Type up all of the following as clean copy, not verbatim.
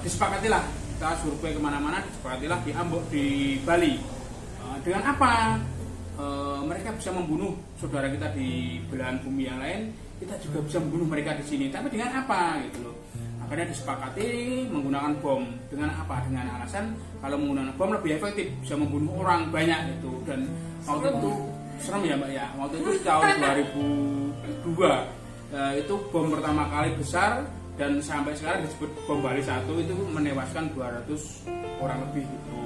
disepakatilah kita survei kemana-mana, disepakatilah di Ambon, di Bali. Dengan apa mereka bisa membunuh saudara kita di belahan bumi yang lain, kita juga bisa membunuh mereka di sini. Tapi dengan apa gitu loh? Akhirnya disepakati menggunakan bom. Dengan apa? Dengan alasan kalau menggunakan bom lebih efektif, bisa membunuh orang banyak gitu. Dan waktu itu serem ya Mbak ya. Waktu itu tahun 2002 itu bom pertama kali besar. Dan sampai sekarang disebut bom Bali 1 itu menewaskan 200 orang lebih gitu.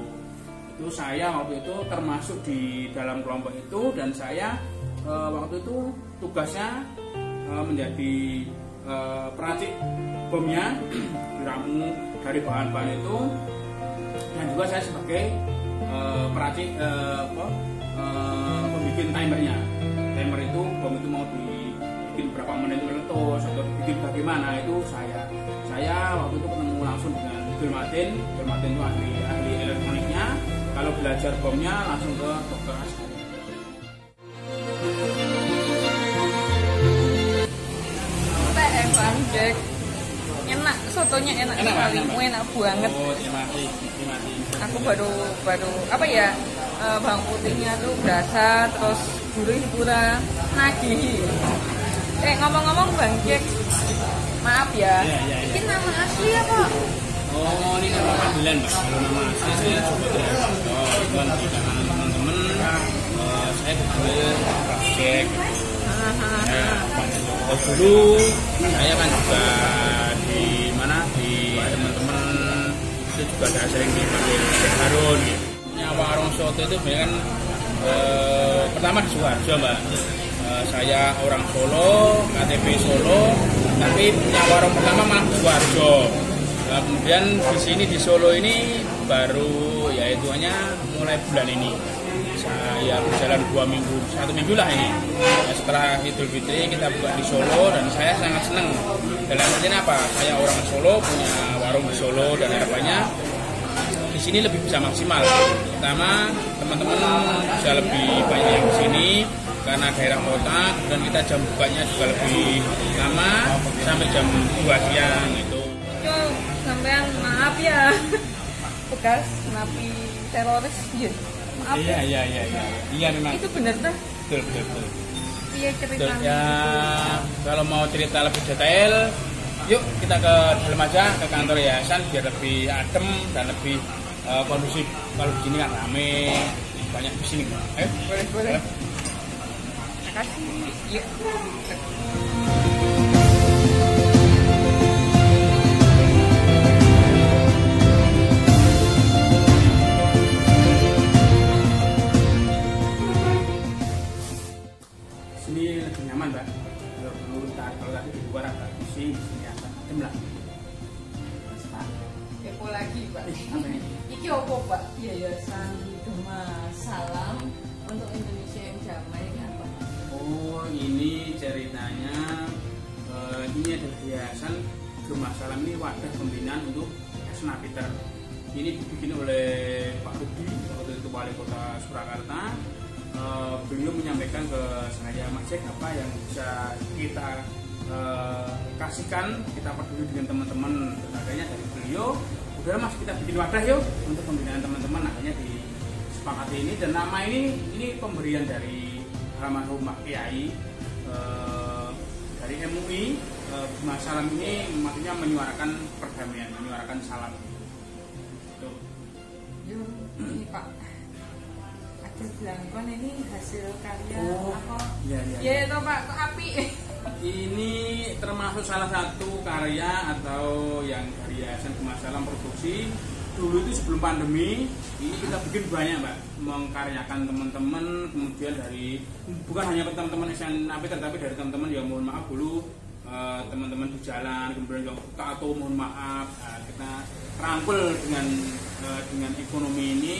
Itu saya waktu itu termasuk di dalam kelompok itu, dan saya waktu itu tugasnya menjadi peracik bomnya, diramu dari bahan-bahan itu, dan juga saya sebagai peracik pembikin timernya. Timer itu bom itu mau dibikin berapa menit meletus atau dibikin bagaimana, itu saya waktu itu ketemu langsung dengan Dulmatin itu ahli elektroniknya. Kalau belajar bomnya langsung ke dokter Askari. Bang Jack, enak, sotonya enak sekali, enak banget. Oh, terima kasih. Aku baru apa ya, bawang putihnya tuh berasa, terus gurih pura, nagih. Ngomong-ngomong Bang Jack, maaf ya, ini nama asli apa? Oh, ini nama panggilan Mbak. Kalau nama asli saya coba itu di kalangan teman-teman. Saya betul Jack. Dulu saya kan juga di teman-teman itu juga saya sering dipanggil Jack Harun gitu. Warung soto itu kan pertama di Suharjo Mbak. Saya orang Solo, KTP Solo, tapi punya warung pertama malah di Suharjo. Kemudian di sini di Solo ini baru yaitu hanya mulai bulan ini. Saya berjalan 1 minggu lah ini. Setelah Idul Fitri kita buka di Solo, dan saya sangat senang. Dalam artian apa? Saya orang Solo, punya warung di Solo, dan harapannya di sini lebih bisa maksimal. Pertama, teman-teman bisa lebih banyak yang di sini karena daerah kota, dan kita jam bukanya juga lebih lama sampai jam 2 siang itu. Sampean maaf ya, bekas napi teroris ya. Maaf. Iya memang. Itu benar tuh. Betul. Iya ceritanya. Ya, kalau mau cerita lebih detail, yuk kita ke dalam aja, ke kantor yayasan biar lebih adem dan lebih kondusif. Kalau di sini kan rame, banyak di sini. Ayo. Boleh. Terima kasih. Yuk. Sini lebih nyaman Mbak. Kalau tadi di luar agak pusing, sini agak adem lah. Kepo lagi Pak. Apa ini? Iki apa Pak? Yayasan Gema Salam untuk Indonesia yang Damai ini apa? Oh, ini ceritanya ini adalah yayasan Gema Salam, ini wadah pembinaan untuk Snapiter. Ini dibikin oleh Pak Rudi, waktu itu wali kota Surakarta. Beliau menyampaikan ke saya, Mas Jack, apa yang bisa kita kasihkan, kita peduli dengan teman-teman. Akhirnya dari beliau, udah Mas kita bikin wadah yuk untuk pembinaan teman-teman. Akhirnya disepakati ini, dan nama ini pemberian dari almarhum Pak Kiai dari MUI. Gema Salam ini maksudnya menyuarakan perdamaian, menyuarakan salam. Tuh. Ini Pak, ada belangkon, ini hasil karya apa? Iya. Itu Pak, kok api? Ini termasuk salah satu karya atau yang dari Yayasan Gema Salam produksi. Dulu itu sebelum pandemi, ini kita bikin banyak Mbak, mengkaryakan teman-teman, kemudian dari bukan hanya teman-teman SNAPiter, tapi dari teman-teman yang mohon maaf dulu teman-teman di jalan, kemudian yang buka atau mohon maaf, kita rangkul dengan ekonomi ini.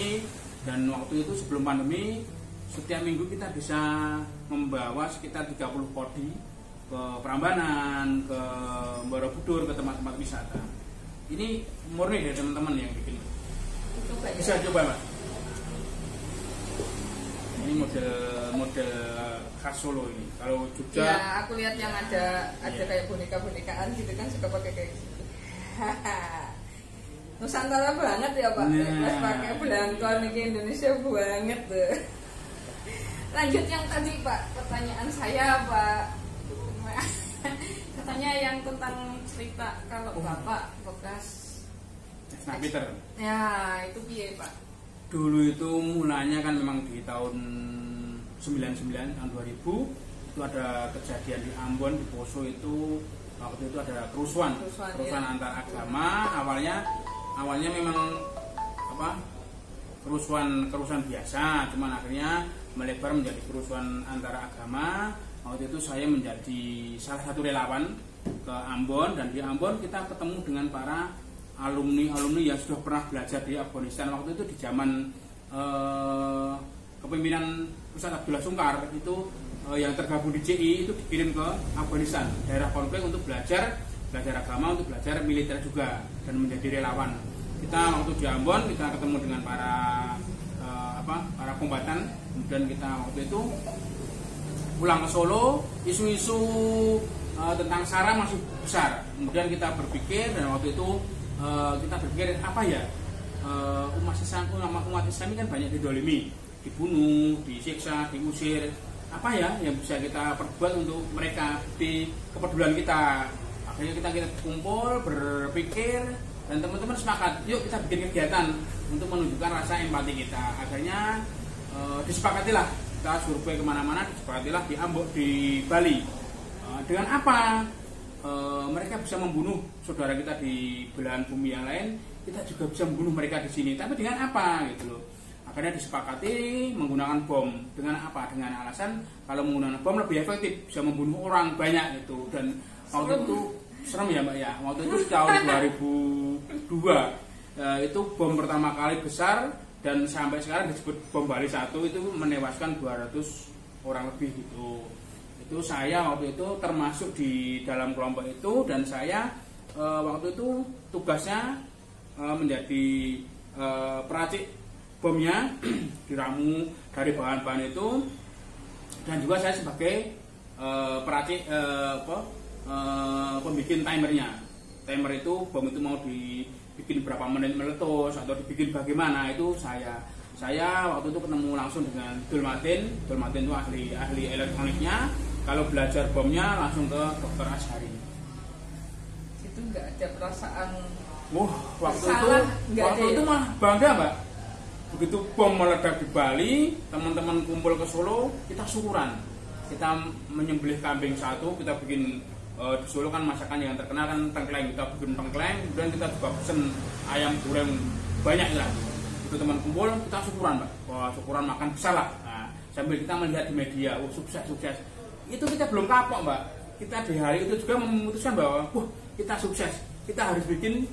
Dan waktu itu sebelum pandemi, setiap minggu kita bisa membawa sekitar 30 kodi ke Prambanan, ke Borobudur, ke tempat-tempat wisata. Ini murni dari teman-teman yang bikin. Bisa coba Mas. Ini model khas Solo ini. Kalau Jogja, ya aku lihat yang ada kayak boneka-bonekaan gitu kan, suka pakai kayak gitu. Nusantara banget ya Pak. Nah. Pakai belangkon ini Indonesia banget tuh. Lanjut yang tadi Pak, pertanyaan saya Pak. Katanya yang tentang cerita kalau Bapak bekas Nah, Peter. Ya, itu piye Pak? Dulu itu mulanya kan memang di tahun 99 tahun 2000 itu ada kejadian di Ambon di Poso itu waktu itu ada kerusuhan ya. Antar agama. Awalnya memang kerusuhan biasa, cuman akhirnya melebar menjadi kerusuhan antara agama. Waktu itu saya menjadi salah satu relawan ke Ambon, dan di Ambon kita ketemu dengan para alumni yang sudah pernah belajar di Afghanistan. Waktu itu di zaman kepemimpinan Ustaz Abdullah Sungkar itu yang tergabung di CI itu dikirim ke Afghanistan, daerah konflik, untuk belajar agama, untuk belajar militer juga, dan menjadi relawan. Kita waktu di Ambon kita ketemu dengan para kombatan, kemudian kita waktu itu pulang ke Solo, isu-isu tentang SARA masih besar. Kemudian kita berpikir, dan waktu itu kita berpikir apa ya, umat Islam ini kan banyak didolimi, dibunuh, disiksa, diusir. Apa ya yang bisa kita perbuat untuk mereka, di kepedulian kita. Akhirnya kita kumpul, berpikir, dan teman-teman sepakat, yuk kita bikin kegiatan untuk menunjukkan rasa empati kita. Akhirnya disepakatilah, kita survei kemana-mana, disepakatilah di Bali. Dengan apa? Mereka bisa membunuh saudara kita di belahan bumi yang lain, kita juga bisa membunuh mereka di sini. Tapi dengan apa gitu loh? Akhirnya disepakati menggunakan bom. Dengan apa? Dengan alasan kalau menggunakan bom lebih efektif, bisa membunuh orang banyak gitu. Dan waktu itu serem ya Mbak ya. Waktu itu tahun 2002 itu bom pertama kali besar, dan sampai sekarang disebut bom Bali 1, itu menewaskan 200 orang lebih gitu. Itu saya waktu itu termasuk di dalam kelompok itu, dan saya waktu itu tugasnya menjadi peracik bomnya, diramu dari bahan-bahan itu, dan juga saya sebagai peracik pembikin timernya. Timer itu bom itu mau dibikin berapa menit meletus atau dibikin bagaimana, itu saya waktu itu ketemu langsung dengan Dul Matin itu ahli elektroniknya. Kalau belajar bomnya langsung ke Dr. Ashari. Itu nggak ada perasaan waktu itu mah bangga Mbak. Begitu bom meledak di Bali, teman-teman kumpul ke Solo, kita syukuran. Kita menyembelih kambing satu, kita bikin di Solo kan masakan yang terkenal kan tengkleng, kita bikin tengkleng, kemudian kita juga pesen ayam goreng banyak lah. Itu teman kumpul, kita syukuran Mbak. Wah, syukuran makan besar lah. Nah, sambil kita melihat di media, sukses. Itu kita belum kapok Mbak. Kita di hari itu juga memutuskan bahwa kita sukses, kita harus bikin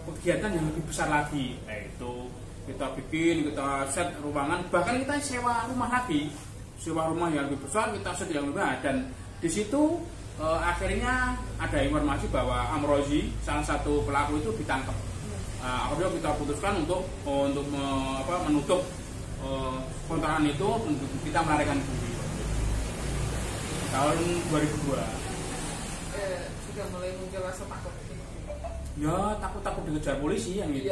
kegiatan yang lebih besar lagi. Nah, itu kita bikin, kita set ruangan, bahkan kita sewa rumah lagi, sewa rumah yang lebih besar, kita set yang lebih. Dan di situ akhirnya ada informasi bahwa Amrozi, salah satu pelaku itu ditangkap. Akhirnya kita putuskan untuk menutup kontrakan itu, untuk kita melarikan diri. Tahun 2002. Sudah mulai muncul rasa takut. Ya, takut dikejar polisi yang gitu.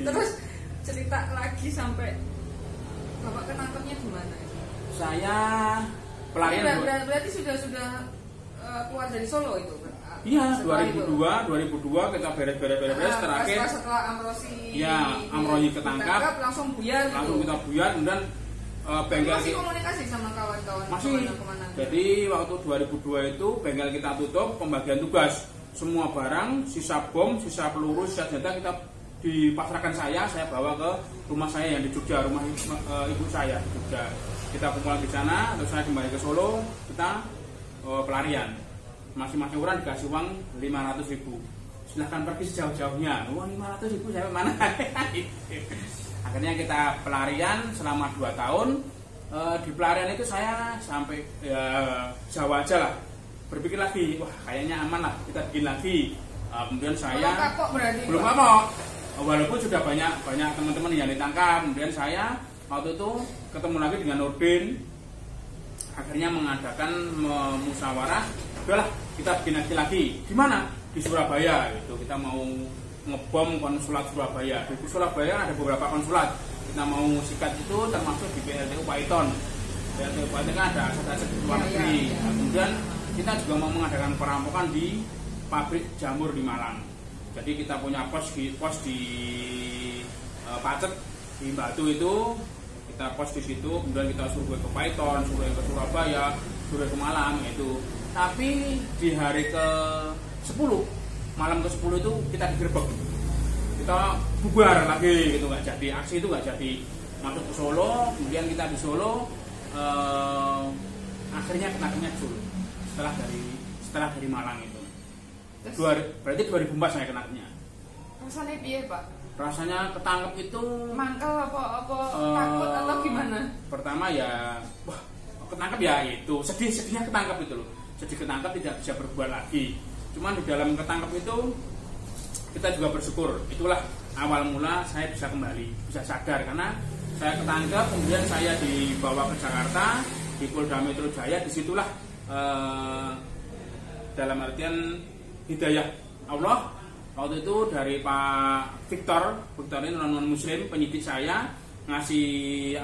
Terus cerita lagi sampai Bapak ketangkepnya di mana? Saya pelarian. Berarti sudah keluar dari Solo itu? Iya, 2002 kita beres terakhir. Setelah Amrozi. Ya, Amrozi ketangkap, langsung buyar. Langsung kita buyar, kemudian bengkel masih komunikasi sama kawan-kawan. Masih. Jadi waktu 2002 itu bengkel kita tutup, pembagian tugas. Semua barang, sisa bom, sisa peluru, sisa senjata kita dipasrahkan saya bawa ke rumah saya yang di Jogja, rumah ibu saya di Jogja. Kita kumpul di sana, terus saya kembali ke Solo, kita pelarian. Masing-masing orang dikasih uang 500.000. Silahkan pergi sejauh-jauhnya. Uang 500.000 sampai mana? Akhirnya kita pelarian selama 2 tahun. Di pelarian itu saya sampai Jawa aja lah. Berpikir lagi, wah kayaknya aman lah, kita bikin lagi. Kemudian saya belum kapok. Walaupun sudah banyak teman-teman yang ditangkap. Kemudian saya waktu itu ketemu lagi dengan Nurdin. Akhirnya mengadakan musyawarah. Udahlah, kita bikin lagi. Di mana? di Surabaya gitu. Kita mau ngebom konsulat Surabaya. Di Surabaya ada beberapa konsulat. Kita mau sikat itu termasuk di PLTU Python. PLTU Python kan ada aset-aset luar negeri. Nah, kemudian kita juga mau mengadakan perampokan di pabrik jamur di Malang. Jadi kita punya pos di Pacet di Batu itu, kita pos di situ, kemudian kita suruh ke Python, suruh ke Surabaya, suruh ke Malang itu. Tapi di hari ke-10, malam ke-10 itu kita digerebek. Kita bubar lagi gitu, nggak jadi, aksi itu nggak jadi. Masuk ke Solo, kemudian kita di Solo akhirnya kenanya Jul setelah dari Malang itu. Berarti 2004 saya kenanya. Rasanya piye, Pak? Rasanya ketangkep itu mangkel apa takut atau gimana? Pertama ya, wah ketangkep ya itu sedihnya ketangkep itu loh. Sedih ketangkep tidak bisa berbuat lagi. Cuman di dalam ketangkep itu kita juga bersyukur. Itulah awal mula saya bisa kembali, bisa sadar karena saya ketangkep, kemudian saya dibawa ke Jakarta di Polda Metro Jaya. Disitulah dalam artian hidayah Allah. Waktu itu dari Pak Victor ini non muslim, penyidik saya ngasih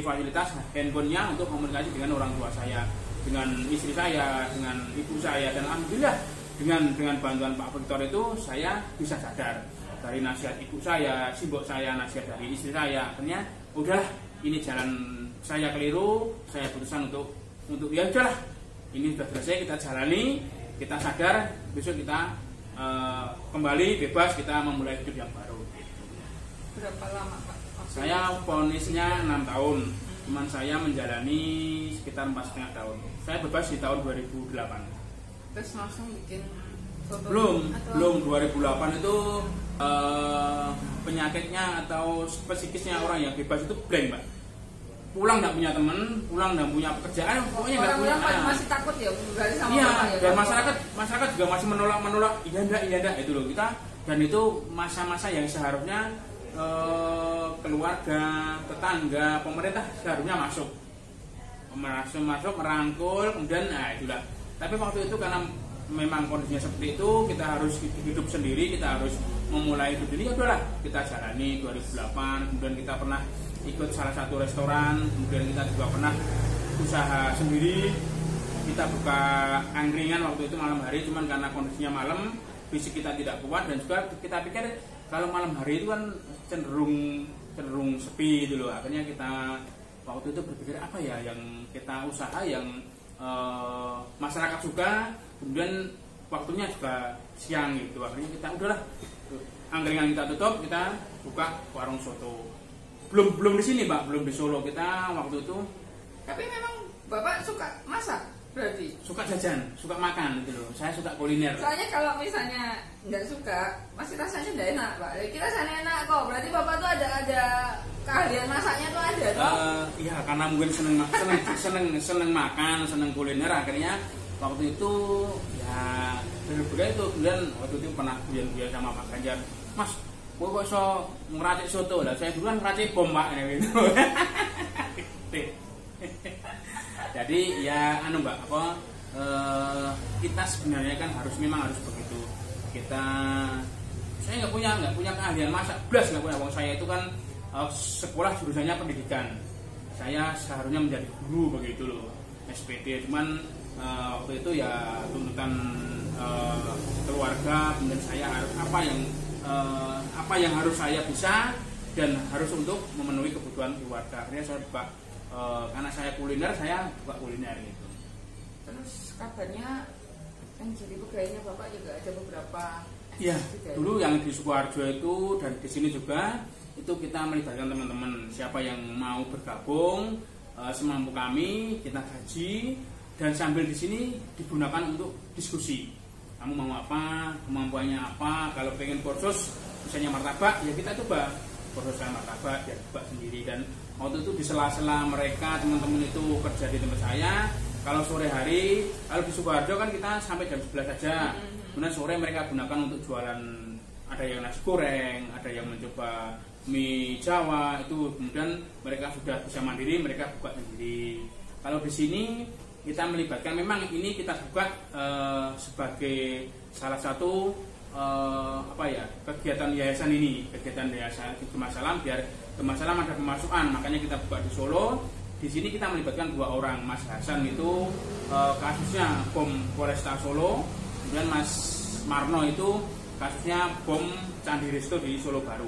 fasilitas handphonenya untuk komunikasi dengan orang tua saya, dengan istri saya, dengan ibu saya, dan alhamdulillah dengan bantuan Pak Victor itu saya bisa sadar dari nasihat ibu saya, simbok saya, nasihat dari istri saya. Akhirnya udahlah, ini jalan saya keliru, saya putuskan untuk ya udahlah, ini sudah selesai, kita jalani, kita sadar, besok kita kembali bebas, kita memulai hidup yang baru. Berapa lama, Pak? Saya vonisnya 6 tahun, cuman saya menjalani sekitar 4,5 tahun. Saya bebas di tahun 2008. Terus langsung bikin foto? Belum 2008 itu penyakitnya atau psikisnya orang yang bebas itu blank, Mbak. Pulang nggak punya teman, pulang nggak punya pekerjaan, pokoknya nggak punya. Orang masih takut ya, berarti sama iya, orang ya. Dan masyarakat juga masih menolak, iya enggak itu loh kita. Dan itu masa-masa yang seharusnya keluarga, tetangga, pemerintah seharusnya masuk merangkul, kemudian itulah. Tapi waktu itu karena memang kondisinya seperti itu, kita harus hidup sendiri, kita harus memulai hidup sendiri. Ya udahlah, kita jalani 2008, kemudian kita pernah ikut salah satu restoran, kemudian kita juga pernah usaha sendiri, kita buka angkringan waktu itu malam hari, cuman karena kondisinya malam, fisik kita tidak kuat, dan juga kita pikir kalau malam hari itu kan cenderung sepi gitu loh. Akhirnya kita waktu itu berpikir apa ya yang kita usaha yang masyarakat suka, kemudian waktunya juga siang gitu. Akhirnya kita udahlah, angkringan kita tutup, kita buka warung soto. Belum di sini, Pak, belum di Solo. Kita waktu itu. Tapi memang Bapak suka masak, berarti? Suka jajan, suka makan gitu loh. Saya suka kuliner. Soalnya kalau misalnya nggak suka, masih rasanya nggak enak, Pak. Kita rasanya enak kok. Berarti Bapak tuh ada keahlian masaknya tuh ada tuh. Iya, karena mungkin seneng makan, seneng kuliner. Akhirnya waktu itu ya berbeda itu. Kemudian waktu itu pernah biar sama Pak Ganjar, Mas, gue kok so ngeracik soto lah. Saya dulu kan ngeracik bom, Pak, gitu. Jadi ya Mbak, kita sebenarnya kan memang harus begitu. Saya nggak punya keahlian masak, belas nggak punya. Saya itu kan sekolah jurusannya pendidikan. Saya seharusnya menjadi guru begitu loh, SPT. Cuman waktu itu ya tuntutan keluarga, kemudian saya harus apa yang harus saya bisa dan harus untuk memenuhi kebutuhan keluarga. Akhirnya saya buka, karena saya kuliner, saya buka kuliner gitu. Terus kabarnya yang jadi pegawainya Bapak juga ada beberapa. Iya, dulu yang di Sukoharjo itu dan di sini juga itu kita melibatkan teman-teman, siapa yang mau bergabung, semampu kami kita gaji, dan sambil di sini digunakan untuk diskusi. Kamu mau apa, kemampuannya apa, kalau pengen kursus misalnya martabak, ya kita coba kursuskan martabak, ya coba sendiri. Dan waktu itu di sela-sela mereka, teman-teman itu kerja di tempat saya. Kalau sore hari, kalau di Sukoharjo kan kita sampai jam 11 saja. Kemudian sore mereka gunakan untuk jualan, ada yang nasi goreng, ada yang mencoba mie Jawa itu. Kemudian mereka sudah bisa mandiri, mereka buka sendiri. Kalau di sini kita melibatkan, memang ini kita buka sebagai salah satu kegiatan yayasan ini, kegiatan yayasan Gemah Salam, biar Gemah Salam ada pemasukan, makanya kita buka di Solo. Di sini kita melibatkan 2 orang, Mas Hasan itu kasusnya bom Polresta Solo, kemudian Mas Marno itu kasusnya bom Candi Resto di Solo Baru.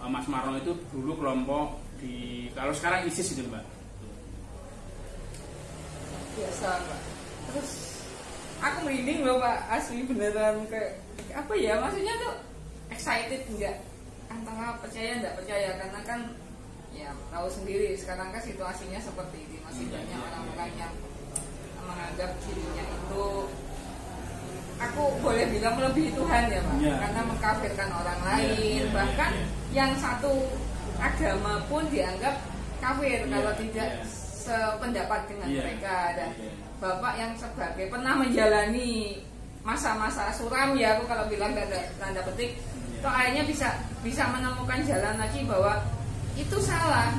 Mas Marno itu dulu kelompok di, kalau sekarang ISIS itu Mbak. Biasa Pak. Terus aku merinding loh Pak, asli beneran kayak apa ya, maksudnya tuh excited enggak antara percaya enggak percaya, karena kan ya tahu sendiri sekarang kan situasinya seperti ini, masih banyak orang-orang yang menganggap dirinya itu, aku boleh bilang melebihi Tuhan ya Pak, karena mengkafirkan orang lain, bahkan yang satu agama pun dianggap kafir kalau tidak sependapat dengan mereka. Dan Bapak yang sebagai pernah menjalani masa-masa suram ya, aku kalau bilang tanda petik, kok akhirnya bisa menemukan jalan lagi bahwa itu salah,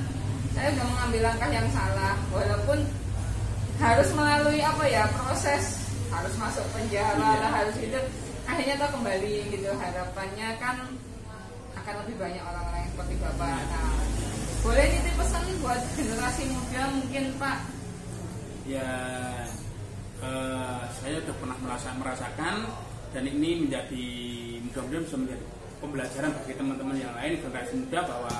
saya sudah mengambil langkah yang salah, walaupun harus melalui proses, harus masuk penjara, harus itu, akhirnya toh kembali gitu. Harapannya kan akan lebih banyak orang-orang yang seperti Bapak. Nah, boleh nitip pesan buat generasi muda mungkin Pak? Ya, saya sudah pernah merasakan, dan ini menjadi, mudah-mudahan bisa menjadi pembelajaran bagi teman-teman yang lain generasi muda, bahwa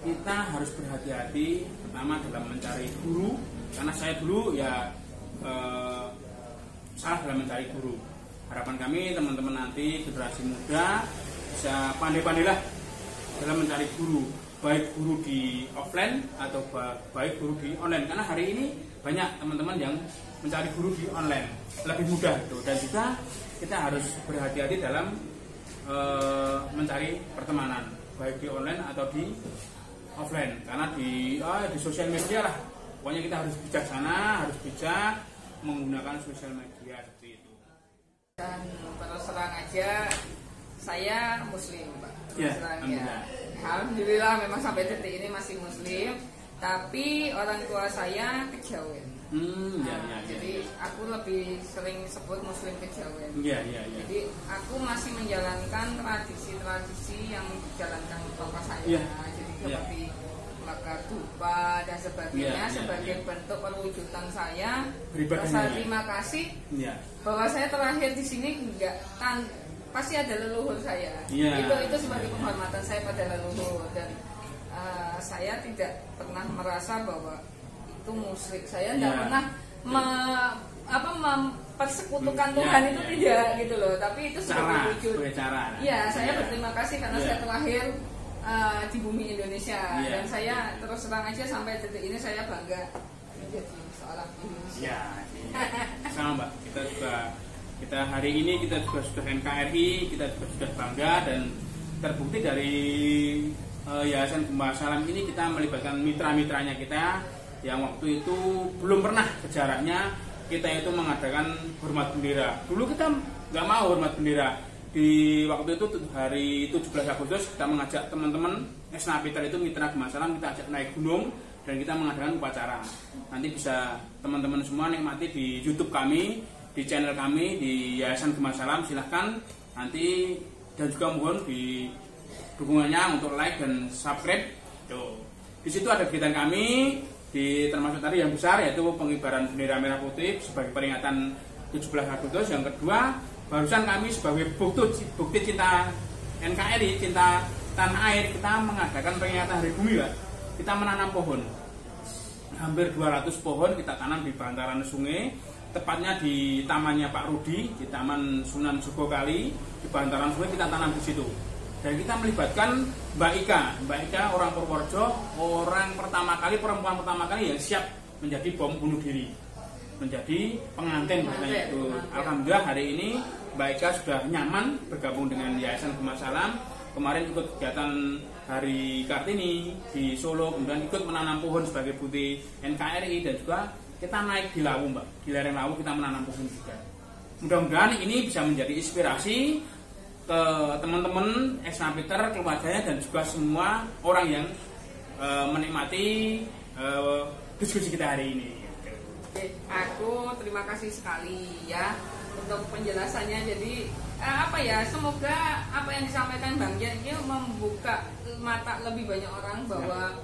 kita harus berhati-hati pertama dalam mencari guru, karena saya dulu ya salah dalam mencari guru. Harapan kami teman-teman nanti generasi muda bisa pandai-pandailah dalam mencari guru, baik guru di offline atau baik guru di online, karena hari ini banyak teman-teman yang mencari guru di online lebih mudah gitu. Dan juga kita harus berhati-hati dalam mencari pertemanan, baik di online atau di offline, karena di sosial media lah, pokoknya kita harus bijaksana, harus bijak menggunakan sosial media seperti itu. Dan terus terang aja, saya Muslim Pak. Ya, Alhamdulillah memang sampai detik ini masih Muslim, tapi orang tua saya kejawen. Jadi aku lebih sering sebut Muslim kejawen. Jadi aku masih menjalankan tradisi-tradisi yang dijalankan bapak saya. Jadi seperti bakar dupa dan sebagainya, sebagai bentuk perwujudan saya rasa terima kasih bahwa saya terlahir di sini, pasti ada leluhur saya. Itu sebagai penghormatan saya pada leluhur, dan saya tidak pernah merasa bahwa itu musyrik. Saya tidak pernah mempersekutukan Tuhan, itu tidak gitu loh. Tapi itu sebagai wujud. Saya berterima kasih karena saya terlahir di bumi Indonesia, dan saya terus terang aja sampai detik ini saya bangga menjadi seorang Indonesia. Sama Mbak, kita hari ini kita juga sudah NKRI, kita juga sudah bangga, dan terbukti dari Yayasan Gemah Salam ini kita melibatkan mitra-mitranya kita yang waktu itu belum pernah sejarahnya kita itu mengadakan hormat bendera. Dulu kita nggak mau hormat bendera. Di waktu itu hari 17 Agustus kita mengajak teman-teman Esnapiter itu mitra Gemah Salam, kita ajak naik gunung dan kita mengadakan upacara. Nanti bisa teman-teman semua nikmati di YouTube kami, di channel kami di Yayasan Gemah Salam, silahkan nanti, dan juga mohon di dukungannya untuk like dan subscribe. Di situ ada kegiatan kami, termasuk tadi yang besar yaitu pengibaran bendera merah putih sebagai peringatan 17 Agustus. Yang kedua, barusan kami sebagai bukti cinta NKRI, cinta tanah air, kita mengadakan peringatan Hari Bumi Pak. Kita menanam pohon, hampir 200 pohon kita tanam di bantaran sungai, tepatnya di tamannya Pak Rudi, di Taman Sunan Jogokali, di bantaran sungai kita tanam di situ. Dan kita melibatkan Mbak Ika orang Purworejo, perempuan pertama kali yang siap menjadi bom bunuh diri, menjadi pengantin itu. Alhamdulillah hari ini Mbak Ika sudah nyaman bergabung dengan Yayasan Gemah Salam. Kemarin ikut kegiatan Hari Kartini di Solo, kemudian ikut menanam pohon sebagai bukti NKRI, dan juga kita naik di Lawu Mbak, di lereng Lawu kita menanam pohon juga. Mudah-mudahan ini bisa menjadi inspirasi ke teman-teman Esnapiter, keluarganya, dan juga semua orang yang menikmati diskusi kita hari ini. Oke, aku terima kasih sekali ya untuk penjelasannya. Jadi apa ya, semoga apa yang disampaikan Bang Jack ini membuka mata lebih banyak orang bahwa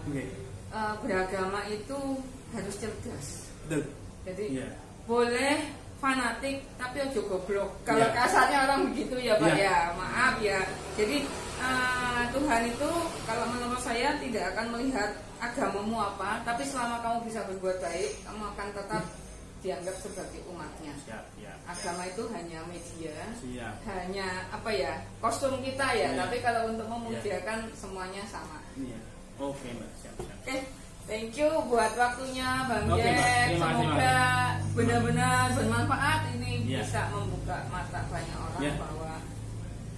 beragama itu harus cerdas. Betul. Jadi boleh fanatik tapi ojo goblok. Kalau Iya. kasarnya orang begitu ya Pak Iya. ya, maaf ya. Jadi Tuhan itu kalau menurut saya tidak akan melihat agamamu apa, tapi selama kamu bisa berbuat baik, kamu akan tetap dianggap sebagai umatnya. Siap, siap. Agama itu hanya media, Siap. hanya apa ya, kostum kita ya. Iya. Tapi kalau untuk memuliakan semuanya sama. Iya. Oke Mbak, siap, siap. Oke, thank you buat waktunya Bang Oke, Mbak. Jack. Terima kasih, Semoga benar-benar bermanfaat ini Iya. bisa membuka mata banyak orang Iya. bahwa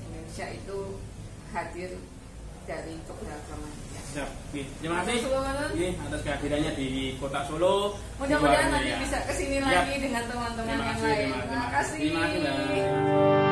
Indonesia itu hadir dari keberagaman. Ya. Siap. Oke, terima kasih. Selamat. Atas kehadirannya di Kota Solo. Mudah-mudahan Di nanti Warna, ya. bisa kesini Siap. lagi dengan teman-teman Terima yang kasih, lain. terima Terima kasih. kasih. Terima kasih, Mbak.